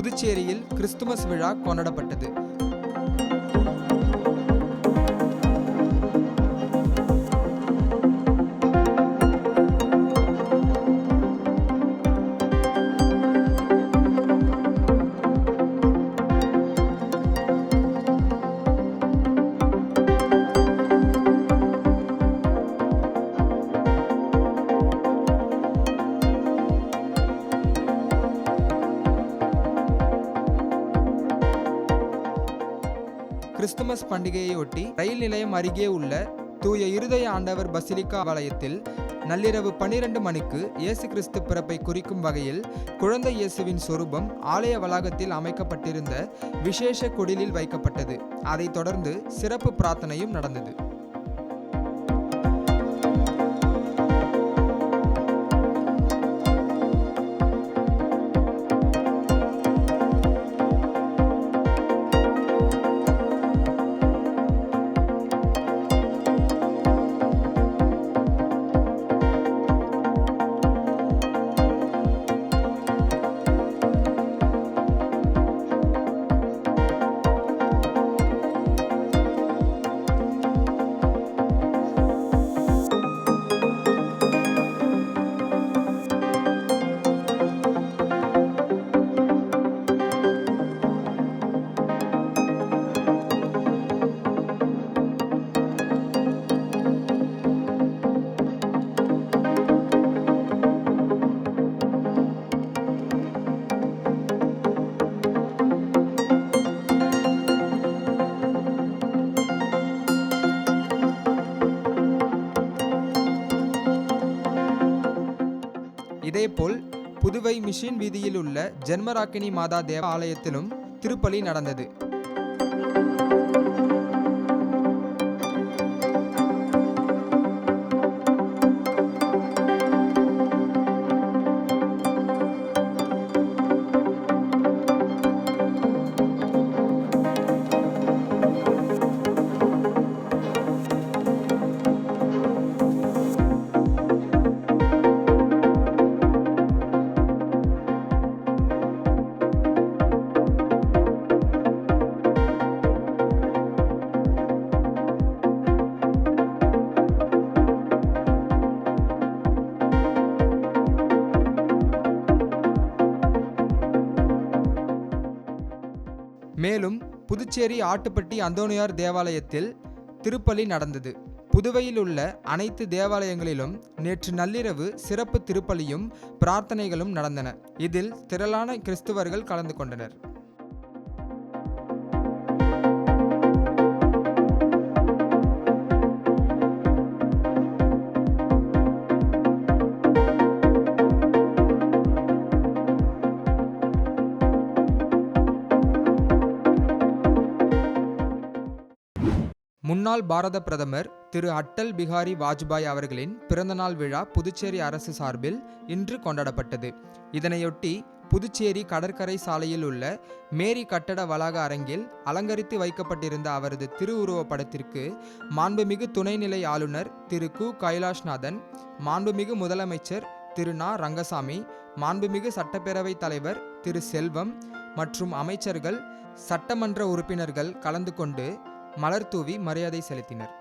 புதுச்சேரியில் கிறிஸ்துமஸ் விழா கொண்டாடப்பட்டது. கிறிஸ்துமஸ் பண்டிகையையொட்டி ரயில் நிலையம் அருகே உள்ள தூய இருதய ஆண்டவர் பசிலிக்கா ஆலயத்தில் நள்ளிரவு 12 மணிக்கு இயேசு கிறிஸ்து பிறப்பை குறிக்கும் வகையில் குழந்தை இயேசுவின் சொரூபம் ஆலய வளாகத்தில் அமைக்கப்பட்டிருந்த விசேஷ குடிலில் வைக்கப்பட்டது. அதைத் தொடர்ந்து சிறப்பு பிரார்த்தனையும் நடந்தது. இதேபோல் புதுவை மிஷின் வீதியில் உள்ள ஜென்மராக்கினி மாதா தேவ ஆலயத்திலும் திருப்பலி நடந்தது. மேலும் புதுச்சேரி ஆட்டுப்பட்டி அந்தோணியார் தேவாலயத்தில் திருப்பலி நடந்தது. புதுவையில் உள்ள அனைத்து தேவாலயங்களிலும் நேற்று நள்ளிரவு சிறப்பு திருப்பலியும் பிரார்த்தனைகளும் நடந்தன. இதில் திரளான கிறிஸ்துவர்கள் கலந்து கொண்டனர். முன்னாள் பாரத பிரதமர் திரு அட்டல் பிகாரி வாஜ்பாய் அவர்களின் பிறந்தநாள் விழா புதுச்சேரி அரசு சார்பில் இன்று கொண்டாடப்பட்டது. இதனையொட்டி புதுச்சேரி கடற்கரை சாலையில் உள்ள மேரி கட்டட வளாக அரங்கில் அலங்கரித்து வைக்கப்பட்டிருந்த அவரது திருவுருவ படத்திற்கு மாண்புமிகு துணைநிலை ஆளுநர் திரு கு கைலாஷ்நாதன், மாண்புமிகு முதலமைச்சர் திரு நா ரங்கசாமி, மாண்புமிகு சட்டப்பேரவைத் தலைவர் திரு செல்வம் மற்றும் அமைச்சர்கள், சட்டமன்ற உறுப்பினர்கள் கலந்து கொண்டு மலர் தூவி மரியாதை செலுத்தினர்.